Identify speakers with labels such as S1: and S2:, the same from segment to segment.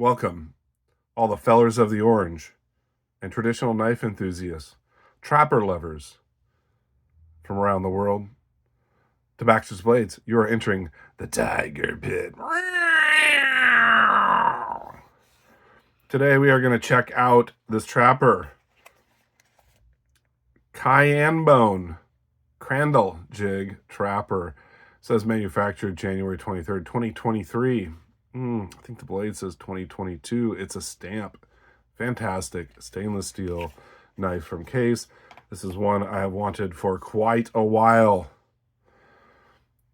S1: Welcome, all the fellers of the orange and traditional knife enthusiasts, trapper lovers from around the world. To Baxter's Blades, you are entering the Tiger Pit. Today we are going to check out this trapper, Cayenne Bone Crandall jig trapper. It says manufactured January 23rd, 2023. I think the blade says 2022. It's a stamp. Fantastic stainless steel knife from Case. This is one I have wanted for quite a while.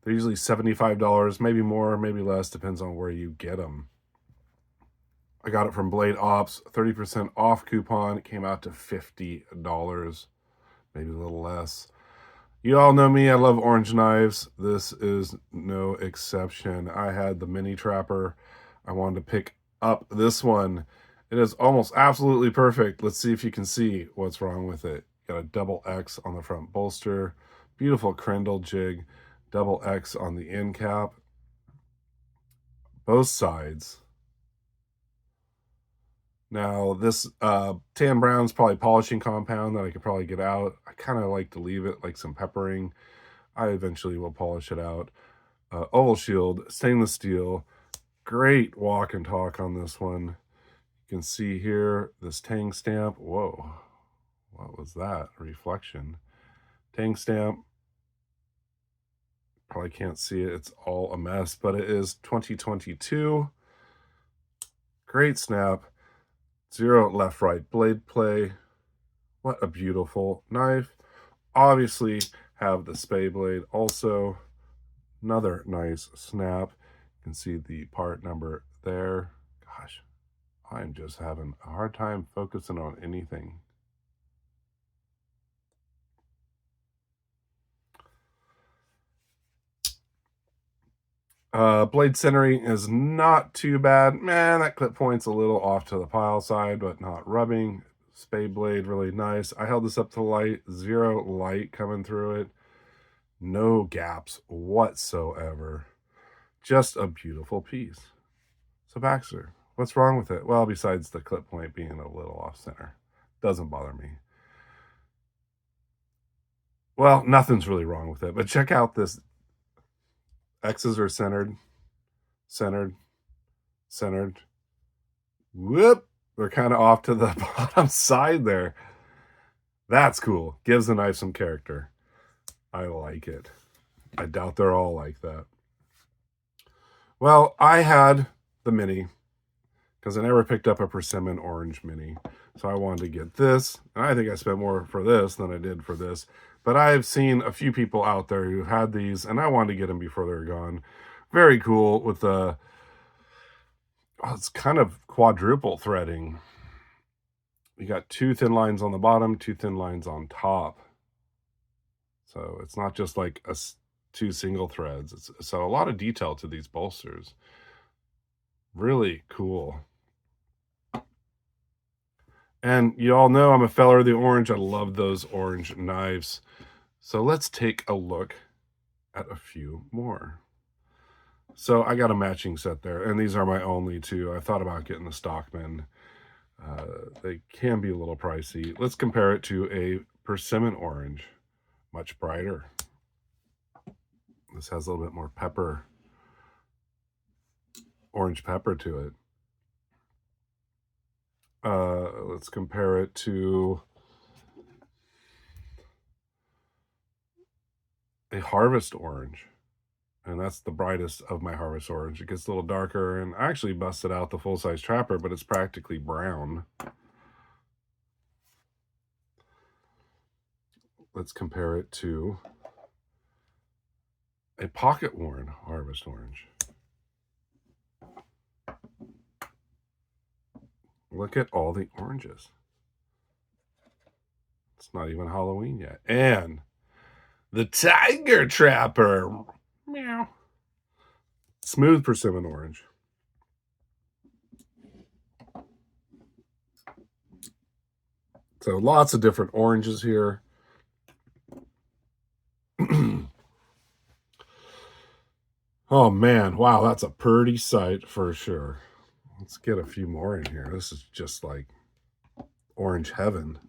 S1: They're usually $75, maybe more, maybe less, depends on where you get them. I got it from Blade Ops, 30% off coupon. It came out to $50, maybe a little less. You all know me, I love orange knives. This is no exception. I had the mini trapper. I wanted to pick up this one. It is almost absolutely perfect. Let's see if you can see what's wrong with it. Got a double X on the front bolster. Beautiful Crandall jig. Double X on the end cap. Both sides. Now, this tan brown's probably polishing compound that I could probably get out. I kind of like to leave it like some peppering. I eventually will polish it out. Oval shield, stainless steel. Great walk and talk on this one. You can see here this tang stamp. Whoa, what was that? A reflection. Tang stamp. Probably can't see it. It's all a mess, but it is 2022. Great snap. Zero left-right blade play. What a beautiful knife. Obviously have the spay blade also. Another nice snap. You can see the part number there. Gosh, I'm just having a hard time focusing on anything. Blade centering is not too bad. Man, that clip point's a little off to the pile side, but not rubbing. Spade blade, really nice. I held this up to light. Zero light coming through it. No gaps whatsoever. Just a beautiful piece. So Baxter, what's wrong with it? Well, besides the clip point being a little off center. Doesn't bother me. Well, nothing's really wrong with it, but check out this. X's are centered, centered, centered. Whoop! They're kind of off to the bottom side there. That's cool. Gives the knife some character. I like it. I doubt they're all like that. Well, I had the mini because I never picked up a persimmon orange mini. So I wanted to get this. And I think I spent more for this than I did for this. But I've seen a few people out there who had these, and I wanted to get them before they're gone. Very cool with the, it's kind of quadruple threading. You got two thin lines on the bottom, two thin lines on top. So it's not just like two single threads. So a lot of detail to these bolsters. Really cool. And you all know I'm a feller of the orange. I love those orange knives. So let's take a look at a few more. So I got a matching set there, and these are my only two. I thought about getting the Stockman. They can be a little pricey. Let's compare it to a persimmon orange. Much brighter. This has a little bit more pepper, orange pepper to it. Let's compare it to a harvest orange. And that's the brightest of my harvest orange. It gets a little darker, and I actually busted out the full-size trapper, but it's practically brown. Let's compare it to a pocket-worn harvest orange. Look at all the oranges. It's not even Halloween yet. And the Tiger Trapper. Meow. Smooth persimmon orange. So lots of different oranges here. Oh man, wow, that's a pretty sight for sure. Let's get a few more in here. This is just like orange heaven.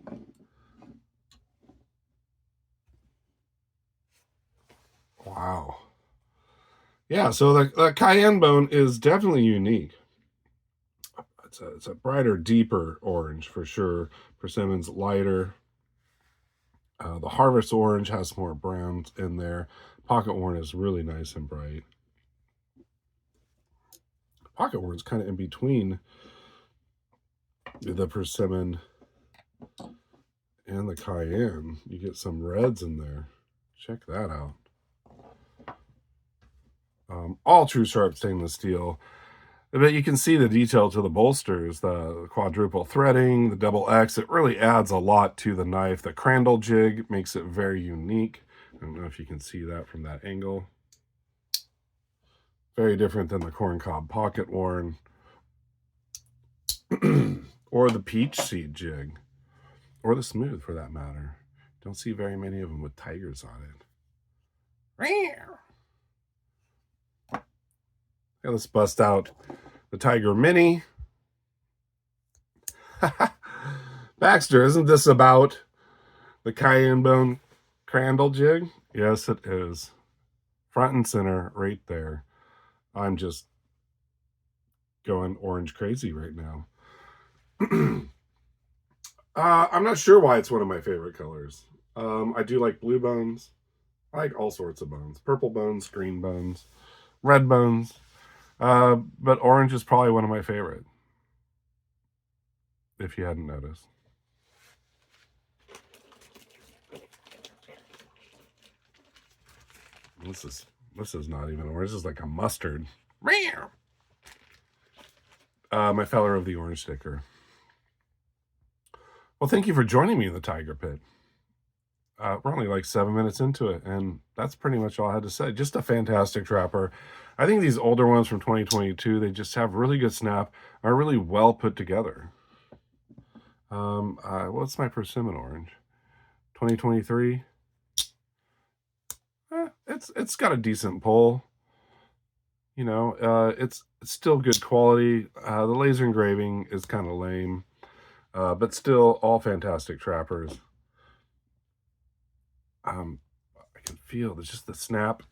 S1: Wow. Yeah, so the Cayenne bone is definitely unique. It's a brighter, deeper orange for sure. Persimmon's lighter. The Harvest Orange has more browns in there. Pocket Orange is really nice and bright. Pocket Orange kind of in between the Persimmon and the Cayenne. You get some reds in there. Check that out. All true sharp stainless steel. But you can see the detail to the bolsters, the quadruple threading, the double X. It really adds a lot to the knife. The Crandall jig makes it very unique. I don't know if you can see that from that angle. Very different than the corncob pocket worn or the peach seed jig, or the smooth for that matter. Don't see very many of them with tigers on it. Okay, let's bust out the Tiger Mini. Baxter, isn't this about the Cayenne bone Crandall jig? Yes, it is. Front and center right there. I'm just going orange crazy right now. I'm not sure why it's one of my favorite colors. I do like blue bones. I like all sorts of bones. Purple bones, green bones, red bones. But orange is probably one of my favorite, if you hadn't noticed. This is not even orange. This is like a mustard. My Feller of the Orange sticker. Well, thank you for joining me in the Tiger Pit. We're only like 7 minutes into it, and that's pretty much all I had to say. Just a fantastic trapper. I think these older ones from 2022, they just have really good snap, are really well put together. What's my Persimmon Orange? 2023. It's got a decent pull. You know, it's still good quality. The laser engraving is kind of lame, but still all fantastic trappers. I can feel there's just the snap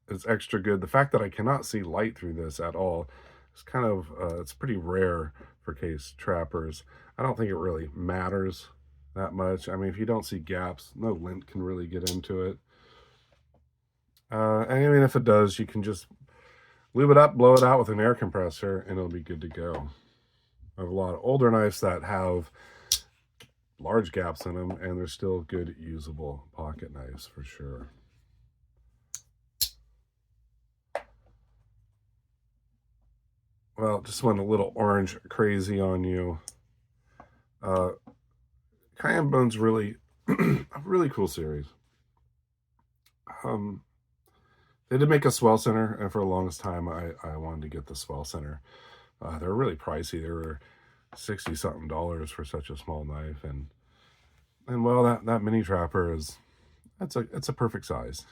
S1: is extra good. The fact that I cannot see light through this at all is kind of it's pretty rare for case trappers. I don't think it really matters that much. I mean, if you don't see gaps, no lint can really get into it. I mean, if it does, you can just lube it up, blow it out with an air compressor, and it'll be good to go. I have a lot of older knives that have large gaps in them, and they're still good, usable pocket knives for sure. Well, just went a little orange crazy on you. Cayenne Bone's really a really cool series. They did make a swell center, and for the longest time, I wanted to get the swell center. They're really pricey. They were $60-something for such a small knife, and well, that mini trapper is it's a perfect size.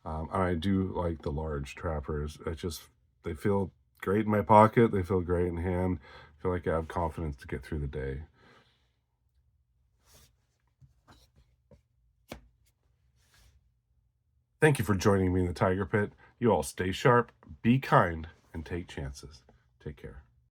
S1: I do like the large trappers. They feel great in my pocket. They feel great in hand. I feel like I have confidence to get through the day. Thank you for joining me in the Tiger Pit. You all stay sharp, be kind, and take chances. Take care.